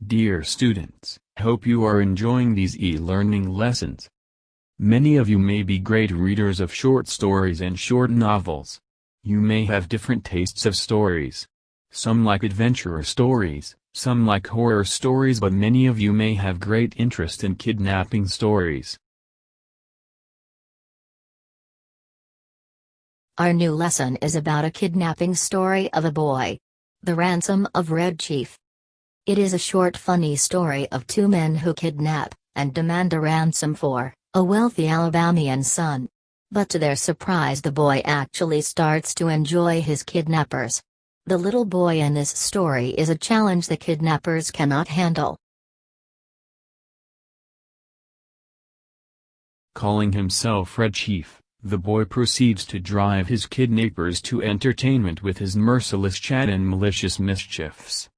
Dear students, hope you are enjoying these e-learning lessons. Many of you may be great readers of short stories and short novels. You may have different tastes of stories. Some like adventure stories, some like horror stories, but many of you may have great interest in kidnapping stories. Our new lesson is about a kidnapping story of a boy. The Ransom of Red Chief. It is a short funny story of two men who kidnap, and demand a ransom for, a wealthy Alabamian son. But to their surprise the boy actually starts to enjoy his kidnappers. The little boy in this story is a challenge the kidnappers cannot handle. Calling himself Red Chief, the boy proceeds to drive his kidnappers to entertainment with his merciless chat and malicious mischiefs.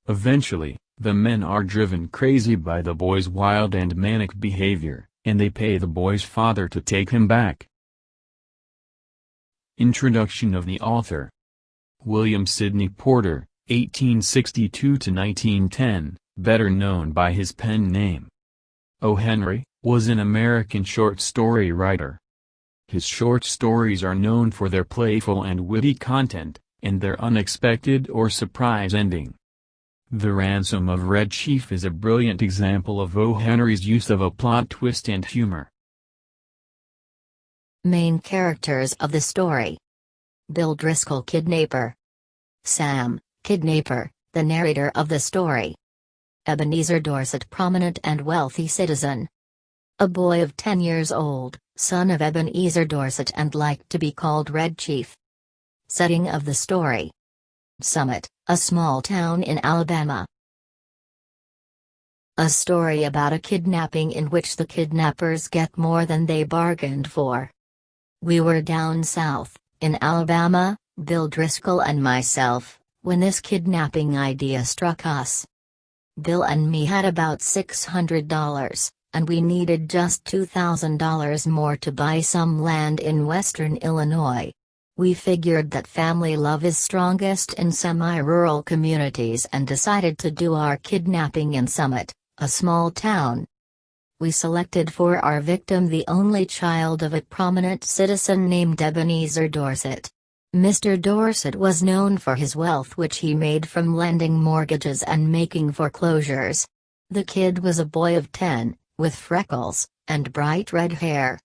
Eventually, the men are driven crazy by the boy's wild and manic behavior, and they pay the boy's father to take him back. Introduction of the author. William Sidney Porter, 1862–1910, better known by his pen name O. Henry, was an American short story writer. His short stories are known for their playful and witty content, and their unexpected or surprise ending. The Ransom of Red Chief is a brilliant example of O. Henry's use of a plot twist and humor. Main characters of the story. Bill Driscoll, kidnapper. Sam, kidnapper, the narrator of the story. Ebenezer Dorset, prominent and wealthy citizen. A boy of 10 years old, son of Ebenezer Dorset and liked to be called Red Chief. Setting of the story. Summit, a small town in Alabama. A story about a kidnapping in which the kidnappers get more than they bargained for. We were down south, in Alabama, Bill Driscoll and myself, when this kidnapping idea struck us. Bill and me had about $600, and we needed just $2,000 more to buy some land in western Illinois. We figured that family love is strongest in semi-rural communities and decided to do our kidnapping in Summit, a small town. We selected for our victim the only child of a prominent citizen named Ebenezer Dorset. Mr. Dorset was known for his wealth which he made from lending mortgages and making foreclosures. The kid was a boy of 10, with freckles, and bright red hair.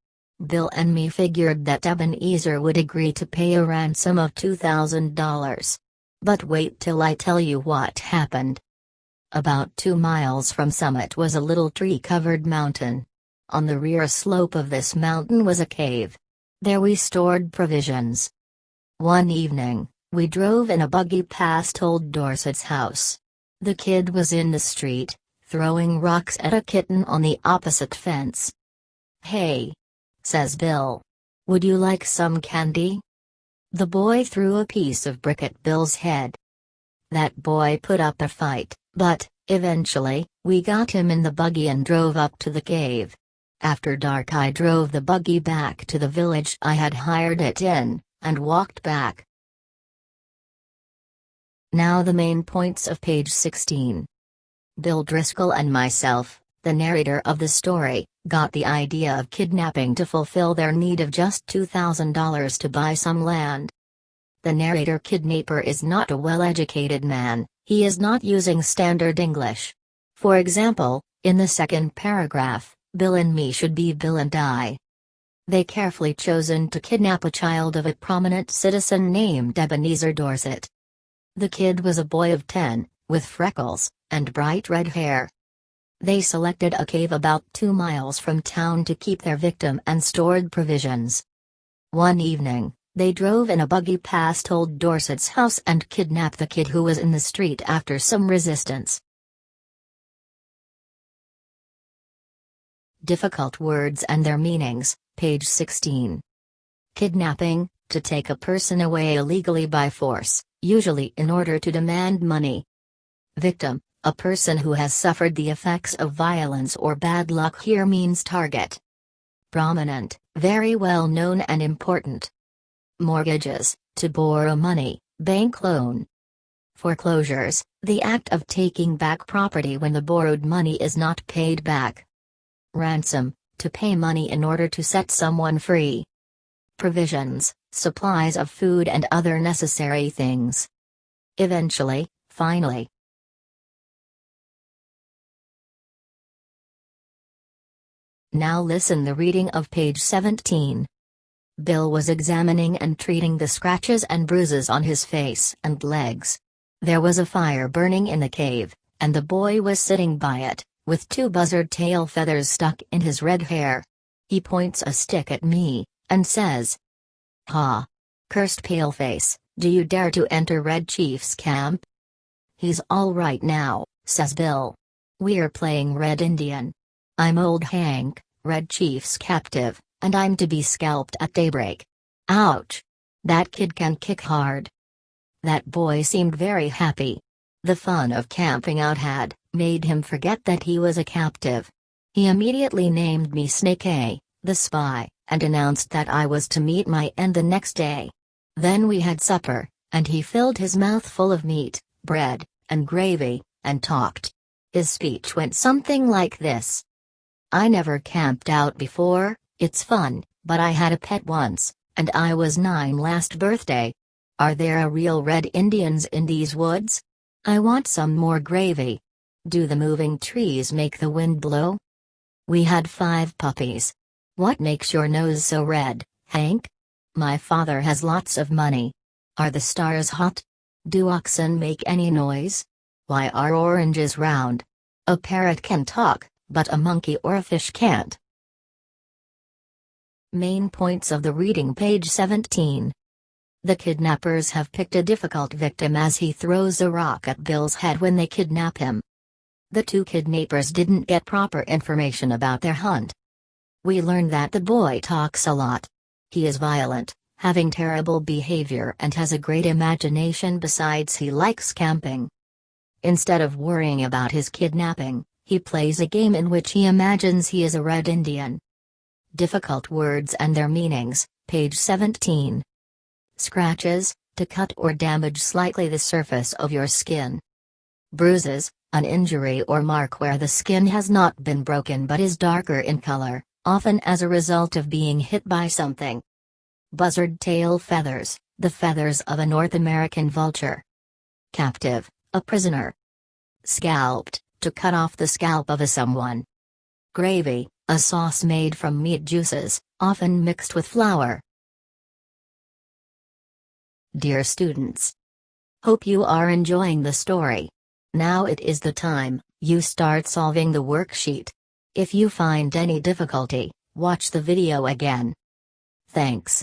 Bill and me figured that Ebenezer would agree to pay a ransom of $2,000. But wait till I tell you what happened. About 2 miles from Summit was a little tree-covered mountain. On the rear slope of this mountain was a cave. There we stored provisions. One evening, we drove in a buggy past old Dorset's house. The kid was in the street, throwing rocks at a kitten on the opposite fence. "Hey," says Bill. "Would you like some candy?" The boy threw a piece of brick at Bill's head. That boy put up a fight, but, eventually, we got him in the buggy and drove up to the cave. After dark I drove the buggy back to the village I had hired it in, and walked back. Now the main points of page 16. Bill Driscoll and myself, the narrator of the story, got the idea of kidnapping to fulfill their need of just $2,000 to buy some land. The narrator kidnapper is not a well-educated man, he is not using standard English. For example, in the second paragraph, Bill and me should be Bill and I. They carefully chosen to kidnap a child of a prominent citizen named Ebenezer Dorset. The kid was a boy of 10, with freckles, and bright red hair. They selected a cave about 2 miles from town to keep their victim and stored provisions. One evening, they drove in a buggy past old Dorset's house and kidnapped the kid who was in the street after some resistance. Difficult words and their meanings, page 16. Kidnapping, to take a person away illegally by force, usually in order to demand money. Victim, a person who has suffered the effects of violence or bad luck, here means target. Prominent, very well known and important. Mortgages, to borrow money, bank loan. Foreclosures, The act of taking back property when the borrowed money is not paid back. Ransom, to pay money in order to set someone free. Provisions, supplies of food and other necessary things. Eventually, finally. Now listen the reading of page 17. Bill was examining and treating the scratches and bruises on his face and legs. There was a fire burning in the cave, and the boy was sitting by it, with 2 buzzard tail feathers stuck in his red hair. He points a stick at me, and says, "Ha! Cursed paleface, do you dare to enter Red Chief's camp?" "He's all right now," says Bill. "We're playing Red Indian. I'm old Hank, Red Chief's captive, and I'm to be scalped at daybreak. Ouch! That kid can kick hard." That boy seemed very happy. The fun of camping out had made him forget that he was a captive. He immediately named me Snake A, the spy, and announced that I was to meet my end the next day. Then we had supper, and he filled his mouth full of meat, bread, and gravy, and talked. His speech went something like this. "I never camped out before, it's fun, but I had a pet once, and I was 9 last birthday. Are there real Red Indians in these woods? I want some more gravy. Do the moving trees make the wind blow? We had 5 puppies. What makes your nose so red, Hank? My father has lots of money. Are the stars hot? Do oxen make any noise? Why are oranges round? A parrot can talk, but a monkey or a fish can't." Main points of the reading, page 17. The kidnappers have picked a difficult victim as he throws a rock at Bill's head when they kidnap him. The 2 kidnappers didn't get proper information about their hunt. We learn that the boy talks a lot. He is violent, having terrible behavior, and has a great imagination. Besides, he likes camping. Instead of worrying about his kidnapping, he plays a game in which he imagines he is a Red Indian. Difficult words and their meanings, page 17. Scratches, to cut or damage slightly the surface of your skin. Bruises, an injury or mark where the skin has not been broken but is darker in color, often as a result of being hit by something. Buzzard tail feathers, the feathers of a North American vulture. Captive, a prisoner. Scalped, to cut off the scalp of someone. Gravy, a sauce made from meat juices, often mixed with flour. Dear students, hope you are enjoying the story. Now it is the time you start solving the worksheet. If you find any difficulty, watch the video again. Thanks.